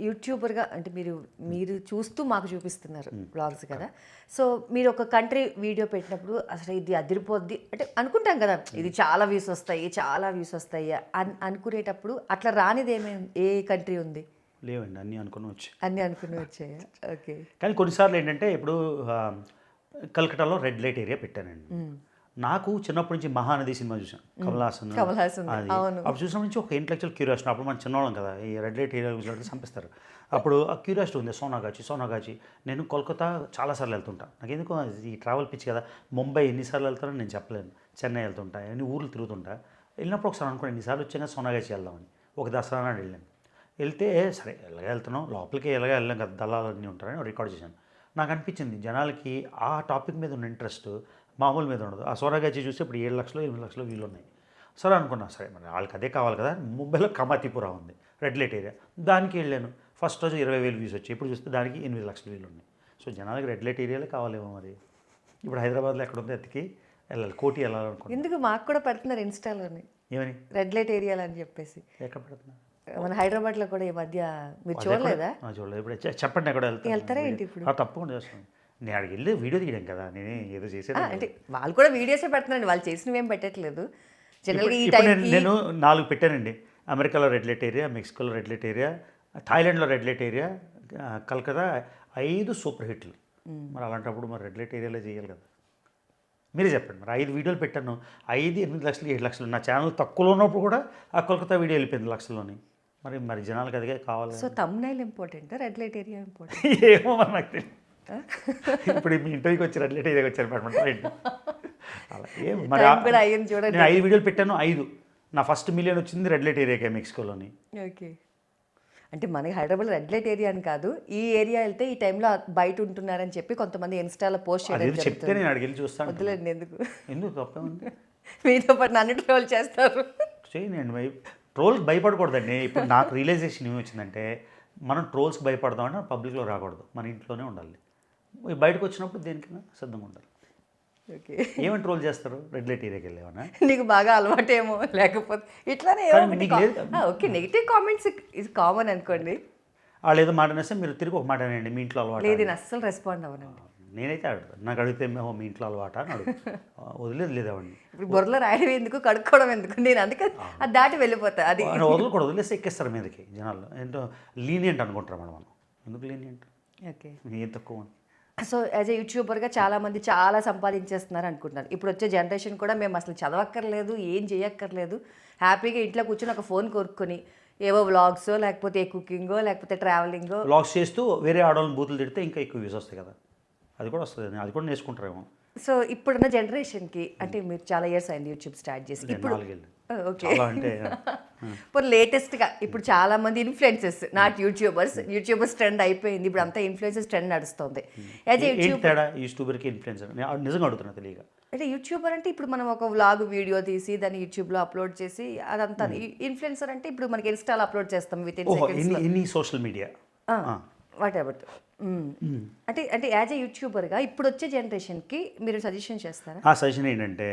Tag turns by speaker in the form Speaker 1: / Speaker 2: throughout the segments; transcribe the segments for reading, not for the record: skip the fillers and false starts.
Speaker 1: యూట్యూబర్గా అంటే మీరు మీరు చూస్తూ మాకు చూపిస్తున్నారు బ్లాగ్స్ కదా. సో మీరు ఒక కంట్రీ వీడియో పెట్టినప్పుడు అసలు ఇది అదిరిపోద్ది అంటే అనుకుంటాం కదా, ఇది చాలా వ్యూస్ వస్తాయి చాలా వ్యూస్ వస్తాయి అనుకునేటప్పుడు అట్లా రానిది ఏ కంట్రీ ఉంది?
Speaker 2: లేవండి, అన్నీ అనుకుని వచ్చి
Speaker 1: అన్నీ అనుకుని వచ్చాయా? ఓకే.
Speaker 2: కానీ కొన్నిసార్లు ఏంటంటే ఇప్పుడు కలకటాలో రెడ్ లైట్ ఏరియా పెట్టానండి. నాకు చిన్నప్పటి నుంచి మహానది సినిమా చూసాను, కమల్ హాసన్. అది అప్పుడు చూసినప్పటి నుంచి ఒక ఇంటలెక్చువల్ క్యూరియాసిటీ. అప్పుడు మనం చిన్నవాళ్ళం కదా, ఈ రెడ్ లైట్ ఏరియా చూసినట్టు చంపిస్తారు. అప్పుడు ఆ క్యూరియాసిటీ ఉంది. సోనాగాచి నేను కోల్కతా చాలాసార్లు వెళ్తుంటాను. నాకు ఎందుకు ఈ ట్రావెల్ పిచ్చి కదా. ముంబై ఎన్నిసార్లు వెళ్తానో నేను చెప్పలేను. చెన్నై వెళ్తుంటా, ఎన్ని ఊర్లు తిరుగుతుంటా. వెళ్ళినప్పుడు ఒకసారి అనుకున్నాను ఎన్నిసార్లు వచ్చాక సోనాగాచి వెళ్దామని. ఒక దసరా నాడు వెళ్ళాను. వెళ్తే సరే ఎలాగ వెళ్తున్నాం, లోపలికి ఎలాగ వెళ్ళాం కదా, దళాలన్నీ ఉంటారని రికార్డ్ చేశాను. నాకు అనిపించింది జనాలకి ఆ టాపిక్ మీద ఉన్న ఇంట్రెస్ట్ మామూలు మీద ఉండదు. ఆ సోనాగాచి చూస్తే ఇప్పుడు 7 లక్షలు 8 లక్షలు వీళ్ళు ఉన్నాయి. సరే అనుకున్నా, సరే మరి వాళ్ళకి అదే కావాలి కదా. ముంబైలో కమాతిపురా ఉంది, రెడ్ లైట్ ఏరియా, దానికి వెళ్ళాను. ఫస్ట్ రోజు 20,000 వ్యూస్ వచ్చాయి. ఇప్పుడు చూస్తే దానికి 8 లక్షలు వీళ్ళు ఉన్నాయి. సో జనాలకి రెడ్ లైట్ ఏరియాలో కావాలేమో మరి. ఇప్పుడు హైదరాబాద్లో ఎక్కడ ఉందో ఎత్తికి వెళ్ళాలి, కోటి వెళ్ళాలనుకున్నాను.
Speaker 1: ఎందుకు మాకు కూడా పెడుతున్నారు ఇన్స్టాలోని
Speaker 2: ఏమని
Speaker 1: రెడ్ లైట్ ఏరియాలు అని చెప్పేసి.
Speaker 2: ఎక్కడ పెడుతున్నా?
Speaker 1: మన హైదరాబాద్లో కూడా ఈ మధ్య మీరు చూడలేదా?
Speaker 2: చూడలేదు. ఇప్పుడు చెప్పండి ఎక్కడ
Speaker 1: వెళ్తారా ఏంటి ఇప్పుడు?
Speaker 2: తప్పకుండా చేస్తాను. నేను అక్కడికి వెళ్ళి వీడియో తీయడం కదా, నేనే ఏదో చేసేది.
Speaker 1: అంటే వాళ్ళు కూడా వీడియోసే పెడుతున్నారండి, వాళ్ళు చేసినవి ఏం పెట్టట్లేదు. జనరల్గా ఈ
Speaker 2: నేను 4 పెట్టానండి. అమెరికాలో రెడ్ లైట్ ఏరియా, మెక్సికోలో రెడ్ లైట్ ఏరియా, థాయిలాండ్లో red light area, Calcutta 5 super హిట్లు. మరి అలాంటప్పుడు మరి రెడ్ లైట్ ఏరియాలో చేయాలి కదా. మీరే చెప్పండి. మరి 5 వీడియోలు పెట్టాను, 5, 8 లక్షలు 7 లక్షలు. నా ఛానల్ తక్కువలో ఉన్నప్పుడు కూడా ఆ కోల్కతా వీడియో వెళ్ళిపోయింది లక్షల్లోని. మరి జనాలకు అదిగే కావాలి.
Speaker 1: So thumbnail important, red light area important?
Speaker 2: ఏమో మరి నాకు తెలియదు. ఇప్పుడు మీ ఇంటర్వ్యూకి వచ్చి రెడ్ లైట్ ఏరియాకి వచ్చారు అనమాట. అలా ఏం మరి నేను 5 వీడియోలు పెట్టాను. 5 నా ఫస్ట్ మిలియన్ వచ్చింది రెడ్ లైట్ ఏరియాకే, మెక్సికోలోని.
Speaker 1: ఓకే. అంటే మనకి హైదరాబాద్ రెడ్ లైట్ ఏరియా అని కాదు, ఈ ఏరియా వెళ్తే ఈ టైంలో బయట ఉంటున్నారని చెప్పి కొంతమంది ఇన్స్టాలో పోస్ట్ చేయడం
Speaker 2: చెప్తే నేను అడిగి చూస్తాను.
Speaker 1: వద్దులేండి,
Speaker 2: ఎందుకు తప్పేముంది?
Speaker 1: మీతో పాటు నన్ను ట్రోల్ చేస్తారు.
Speaker 2: చేయండి. ట్రోల్కి భయపడకూడదండి. ఇప్పుడు నాకు రియలైజేషన్ ఏమి వచ్చిందంటే, మనం ట్రోల్స్కి భయపడదామంటే పబ్లిక్లో రాకూడదు, మన ఇంట్లోనే ఉండాలి. బయటకు వచ్చినప్పుడు దేనికైనా సిద్ధంగా ఉండాలి.
Speaker 1: ఓకే.
Speaker 2: ఏమని ట్రోల్ చేస్తారు? రెడ్ లైట్ ఏరియాకి వెళ్ళేవనా?
Speaker 1: నీకు బాగా అలవాటేమో, లేకపోతే ఇట్లానే ఓకే. నెగిటివ్ కామెంట్స్ ఇది కామన్ అనుకోండి.
Speaker 2: వాళ్ళు ఏదో మాట అనేస్తే మీరు తిరిగి ఒక మాట అనండి, మీ ఇంట్లో అలవాటు.
Speaker 1: లేదు, నేను అస్సలు రెస్పాండ్ అవ్వనండి.
Speaker 2: నేనైతే అడుగుతాను. నాకు అడిగితే మేము మీ ఇంట్లో అలవాట అని అడుగు, వదిలేదు లేదండి.
Speaker 1: ఇప్పుడు బొర్రలో రాయడం ఎందుకు, కడుక్కోవడం ఎందుకు, నేను అందుకే అది దాటి వెళ్ళిపోతా. అది
Speaker 2: వదలకూడదు, వదిలేస్తే ఎక్కేస్తారు మీదకి జనాలు. ఏంటో లీనియంట్ అనుకుంటారు మనం. ఎందుకు లీనియంట్?
Speaker 1: ఓకే.
Speaker 2: ఏం తక్కువ.
Speaker 1: సో యాజ్ ఏ యూట్యూబర్గా చాలామంది చాలా సంపాదించేస్తున్నారు అనుకుంటున్నారు. ఇప్పుడు వచ్చే జనరేషన్ కూడా మేము అసలు చదవక్కర్లేదు, ఏం చేయక్కర్లేదు, హ్యాపీగా ఇంట్లో కూర్చొని ఒక ఫోన్ కొనుక్కొని ఏవో వ్లాగ్సో లేకపోతే కుకింగో లేకపోతే ట్రావెలింగో
Speaker 2: వ్లాగ్స్ చేస్తూ వేరే ఆడవాళ్ళని బూతులు తిడితే ఇంకా ఎక్కువ వ్యూస్ వస్తాయి కదా. అది కూడా వస్తుంది, అది కూడా నేర్చుకుంటారేమో.
Speaker 1: సో ఇప్పుడున్న జనరేషన్కి అంటే మీరు చాలా ఇయర్స్ అయింది యూట్యూబ్ స్టార్ట్ చేసి. ఇప్పుడు
Speaker 2: 4 ఏళ్ళు.
Speaker 1: ఓకే.
Speaker 2: అంటే
Speaker 1: ఇప్పుడు లేటెస్ట్గా ఇప్పుడు చాలా మంది ఇన్ఫ్లుయెన్సర్స్, నాట్ యూట్యూబర్స్ ట్రెండ్ అయిపోయింది. ఇప్పుడు అంతా ఇన్ఫ్లుయెన్సర్స్ ట్రెండ్ నడుస్తుంది. యాజ్ ఏ
Speaker 2: యూట్యూబర్కి ఇన్ఫ్లుయెన్సర్ నిజంగా అడుగుతున్నా తెలియక.
Speaker 1: అంటే యూట్యూబర్ అంటే ఇప్పుడు మనం ఒక వ్లాగ్ వీడియో తీసి దాన్ని యూట్యూబ్లో అప్లోడ్ చేసి అదంతా. ఇన్ఫ్లుయెన్సర్ అంటే ఇప్పుడు మనకి ఇన్స్టాలో అప్లోడ్ చేస్తాం with in seconds,
Speaker 2: social media
Speaker 1: what ever. అంటే అంటే యాజ్ ఏ యూట్యూబర్గా ఇప్పుడు వచ్చే జనరేషన్కి మీరు సజెషన్ చేస్తారా?
Speaker 2: ఆ సజెషన్ ఏంటంటే,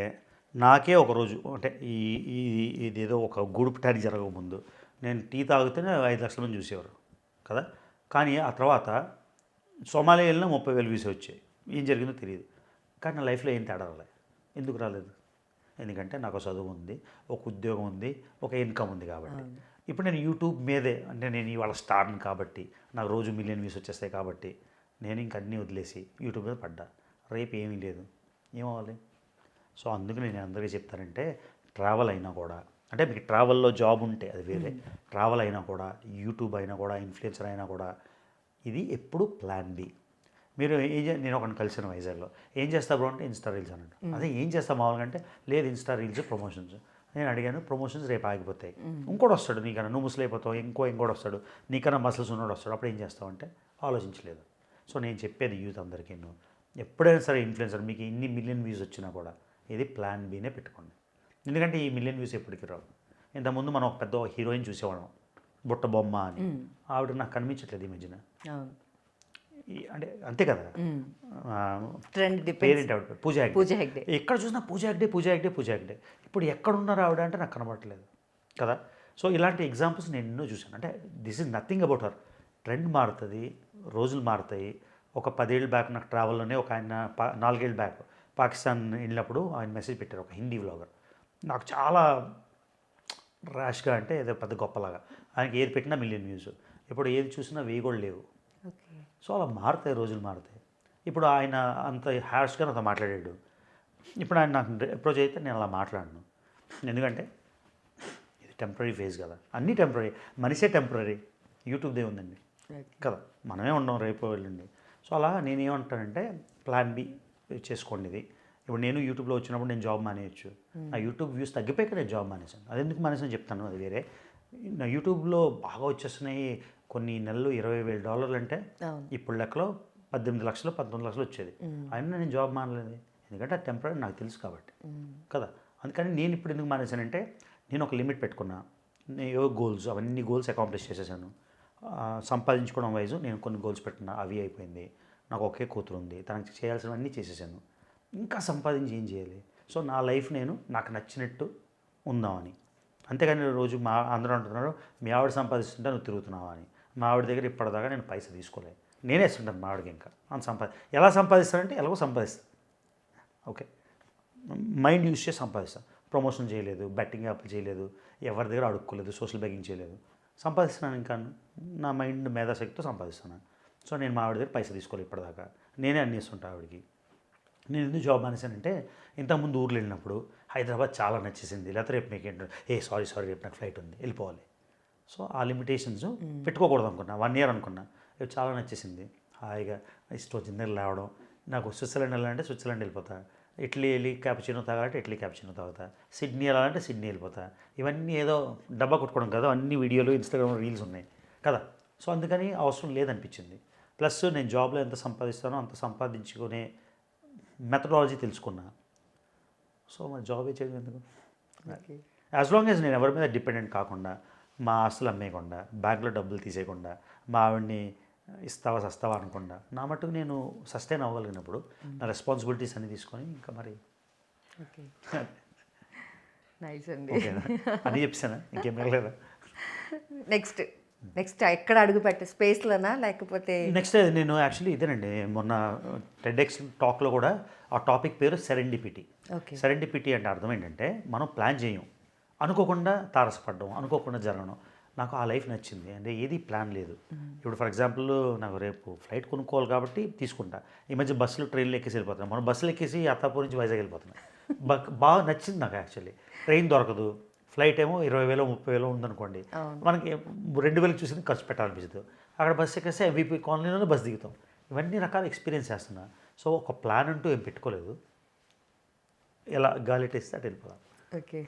Speaker 2: నాకే ఒకరోజు అంటే ఇదేదో ఒక గూడుపుటానికి జరగకముందు నేను టీ తాగితేనే 5 లక్షల మంది చూసేవారు కదా. కానీ ఆ తర్వాత సోమాలియా వెళ్ళినా 30,000 వ్యూస్ వచ్చాయి. ఏం జరిగిందో తెలియదు. కానీ నా లైఫ్లో ఏం తేడా రాలేదు. ఎందుకు రాలేదు? ఎందుకంటే నాకు చదువు ఉంది, ఒక ఉద్యోగం ఉంది, ఒక ఇన్కమ్ ఉంది కాబట్టి. ఇప్పుడు నేను యూట్యూబ్ మీదే, అంటే నేను ఇవాళ స్టార్ని కాబట్టి నాకు రోజు మిలియన్ వ్యూస్ వచ్చేస్తాయి కాబట్టి నేను ఇంక అన్నీ వదిలేసి యూట్యూబ్ మీద పడ్డా. రేపు ఏమీ లేదు, ఏమవ్వాలి? సో అందుకు నేను అందరికీ చెప్తానంటే, ట్రావెల్ అయినా కూడా, అంటే మీకు ట్రావెల్లో జాబ్ ఉంటే అది వేరే, ట్రావెల్ అయినా కూడా, యూట్యూబ్ అయినా కూడా, ఇన్ఫ్లుయెన్సర్ అయినా కూడా, ఇది ఎప్పుడు ప్లాన్ బి. మీరు నేను ఒకరిని కలిసాను వైజాగ్లో. ఏం చేస్తా బ్రో అంటే ఇన్స్టా రీల్స్ అన్నాడు. అదే ఏం చేస్తా మామూలుగా అంటే, లేదు ఇన్స్టా రీల్స్ ప్రమోషన్స్. నేను అడిగాను, ప్రమోషన్స్ రేపు ఆగిపోతాయి, ఇంకోటి వస్తాడు నీకన్నా, నువ్వు ముసలి అయిపోతావు, ఇంకోటి వస్తాడు నీకన్నా మసల్స్ ఉన్నాడు వస్తాడు, అప్పుడు ఏం చేస్తావు అంటే ఆలోచించలేదు. సో నేను చెప్పేది యూత్ అందరికీ, ఎప్పుడైనా సరే ఇన్ఫ్లుయెన్సర్ మీకు ఇన్ని మిలియన్ వ్యూస్ వచ్చినా కూడా ఇది ప్లాన్ బీనే పెట్టుకోండి. ఎందుకంటే ఈ మిలియన్ వ్యూస్ ఎప్పటికీ రావు. ఇంతకుముందు మనం ఒక పెద్ద హీరోయిన్ చూసేవాళ్ళం, బుట్ట బొమ్మ అని. ఆవిడ నాకు కనిపించట్లేదు ఈ మధ్యన. అంటే అంతే కదా, పేరెంట్ ఆవిడ పూజా హెగ్డే. ఎక్కడ చూసినా పూజా హెగ్డే. ఇప్పుడు ఎక్కడున్నారు ఆవిడ అంటే నాకు కనబడట్లేదు కదా. సో ఇలాంటి ఎగ్జాంపుల్స్ నేను ఎన్నో చూశాను. అంటే this is nothing about her. Trend మారుతుంది, రోజులు మారుతాయి. ఒక 10 ఏళ్ళ బ్యాక్ నాకు ట్రావెల్లోనే ఒక ఆయన 4 ఏళ్ళ బ్యాక్ పాకిస్తాన్ వెళ్ళినప్పుడు ఆయన మెసేజ్ పెట్టారు, ఒక హిందీ వ్లాగర్. నాకు చాలా ర్యాష్గా, అంటే ఏదో పెద్ద గొప్పలాగా. ఆయనకి ఏది పెట్టినా మిలియన్ వ్యూస్. ఇప్పుడు ఏది చూసినా 1000 కూడా లేవు.
Speaker 1: ఓకే.
Speaker 2: సో అలా మారుతాయి, రోజులు మారుతాయి. ఇప్పుడు ఆయన అంత హ్యాష్గా నాతో మాట్లాడాడు. ఇప్పుడు ఆయన నాకు అప్రోచ్ అయితే నేను అలా మాట్లాడను. ఎందుకంటే ఇది టెంపరీ ఫేజ్ కదా, అన్నీ టెంపరీ, మనిషే టెంపరీ, యూట్యూబ్దే ఉందండి కదా, మనమే ఉన్నాం రేపు వెళ్ళండి. సో అలా నేనేమంటానంటే ప్లాన్ బి చేసుకోండి ఇది. ఇప్పుడు నేను యూట్యూబ్లో వచ్చినప్పుడు నేను జాబ్ మానేయచ్చు. నా యూట్యూబ్ వ్యూస్ తగ్గిపోయాక నేను జాబ్ మానేసాను. అది ఎందుకు మానేసాను చెప్తాను, అది వేరే. నా యూట్యూబ్లో బాగా వచ్చేస్తున్నాయి, కొన్ని నెలలు $20,000 అంటే ఇప్పుడు లెక్కలో 18 లక్షలు 19 లక్షలు వచ్చేది. అయినా నేను జాబ్ మానలేదు, ఎందుకంటే అది టెంపరీ నాకు తెలుసు కాబట్టి కదా. అందుకని నేను ఇప్పుడు ఎందుకు మానేశానంటే నేను ఒక లిమిట్ పెట్టుకున్నా, నేను గోల్స్, అవన్నీ గోల్స్ అకాంప్లిష్ చేసేసాను. సంపాదించుకోవడం వైజు నేను కొన్ని గోల్స్ పెట్టుకున్నా, అవి అయిపోయింది. నాకు ఒకే కూతురు ఉంది, తనకి చేయాల్సినవన్నీ చేసేసాను. ఇంకా సంపాదించి ఏం చేయాలి? సో నా లైఫ్ నేను నాకు నచ్చినట్టు ఉందామని. అంతేగాని రోజు అందరూ అంటున్నారు మీ ఆవిడ సంపాదిస్తుంటే నువ్వు తిరుగుతున్నావా అని. మా ఆవిడ దగ్గర ఇప్పటిదాకా నేను పైసా తీసుకోలేదు, నేనే ఇస్తుంటాను మా ఆవిడకి. ఇంకా అంత ఎలా సంపాదిస్తానంటే ఎలాగో సంపాదిస్తాను. ఓకే, మైండ్ యూజ్ చేసి సంపాదిస్తాను. ప్రమోషన్ చేయలేదు, బెట్టింగ్ యాప్లు చేయలేదు, ఎవరి దగ్గర అడుక్కోలేదు, సోషల్ బెగ్గింగ్ చేయలేదు, సంపాదిస్తున్నాను. ఇంకా నా మైండ్ మేధాశక్తితో సంపాదిస్తున్నాను. సో నేను మా ఆవిడ దగ్గర పైసా తీసుకోలేదు ఇప్పటిదాకా, నేనే అన్నీ ఇస్తుంటాను ఆవిడకి. నేను ఎందుకు జాబ్ మానేశానంటే ఇంతకుముందు ఊర్లో వెళ్ళినప్పుడు హైదరాబాద్ చాలా నచ్చేసింది, లేకపోతే రేపు మీకు ఏంటంటే సారీ రేపు నాకు ఫ్లైట్ ఉంది వెళ్ళిపోవాలి. సో ఆ లిమిటేషన్స్ పెట్టుకోకూడదు అనుకున్నా, 1 ఇయర్ అనుకున్నా. రేపు చాలా నచ్చేసింది, హాయిగా ఇష్టం వచ్చింది లేవడం. నాకు స్విట్జర్లాండ్ వెళ్ళాలంటే స్విట్జర్లాండ్ వెళ్ళిపోతా, ఇటలీ వెళ్ళి క్యాపుచినో తాగాలంటే ఇటలీ క్యాపుచినో తాగుతా, సిడ్నీ వెళ్ళాలంటే సిడ్నీ వెళ్ళిపోతా. ఇవన్నీ ఏదో డబ్బా కొట్టుకోవడం కదా, అన్ని వీడియోలు ఇన్స్టాగ్రామ్ రీల్స్ ఉన్నాయి కదా. సో అందుకని అవసరం లేదనిపించింది. ప్లస్ నేను జాబ్లో ఎంత సంపాదిస్తానో అంత సంపాదించుకునే మెథడాలజీ తెలుసుకున్నా. సో మరి జాబే చేయడం ఎందుకు? యాజ్ లాంగ్ యాజ్ నేను ఎవరి మీద డిపెండెంట్ కాకుండా, మా ఆస్తులు అమ్మేయకుండా, బ్యాంక్లో డబ్బులు తీసేయకుండా, మా ఆవిడ్ని ఇస్తావా సస్తావా అనకుండా, నా మట్టుకు నేను సస్టైన్ అవ్వగలిగినప్పుడు నా రెస్పాన్సిబిలిటీస్ అన్ని తీసుకొని ఇంకా మరి
Speaker 1: ఓకే, నైస్ అండి.
Speaker 2: ఓకేనా అని చెప్పానా, ఇంకేం మిగలేదా?
Speaker 1: నెక్స్ట్ ఎక్కడ అడుగు పెట్టే స్పేస్లోనా లేకపోతే
Speaker 2: నెక్స్ట్ నేను యాక్చువల్లీ ఇదేనండి, మొన్న టెడ్ఎక్స్ టాక్లో కూడా ఆ టాపిక్ పేరు సెరెండిపిటీ.
Speaker 1: ఓకే.
Speaker 2: సెరెండిపిటీ అంటే అర్థం ఏంటంటే మనం ప్లాన్ చేయం, అనుకోకుండా తారసపడడం, అనుకోకుండా జరగడం. నాకు ఆ లైఫ్ నచ్చింది, అంటే ఏది ప్లాన్ లేదు. ఇప్పుడు ఫర్ ఎగ్జాంపుల్ నాకు రేపు ఫ్లైట్ కొనుక్కోవాలి కాబట్టి తీసుకుంటా. ఈ మధ్య బస్సులు ట్రైన్లు ఎక్కేసి వెళ్ళిపోతున్నాను. మనం బస్సులు ఎక్కేసి అత్తాపూర్ నుంచి వైజాగ్ వెళ్ళిపోతున్నాం. బాగా నచ్చింది నాకు యాక్చువల్లీ. ట్రైన్ దొరకదు, ఫ్లైట్ ఏమో 20,000 30,000 ఉందనుకోండి, మనకి 2,000 చూసి ఖర్చు పెట్టాలనిపించదు. అక్కడ బస్సు ఎక్కేస్తే ఎంవీపీ కాలనీలోనే బస్సు దిగుతాం. ఇవన్నీ రకాల ఎక్స్పీరియన్స్ చేస్తున్నా. సో ఒక ప్లాన్ అంటూ ఏం పెట్టుకోలేదు, ఎలా గాలి టేస్తే అటు వెళ్ళిపోదాం.
Speaker 1: ఓకే.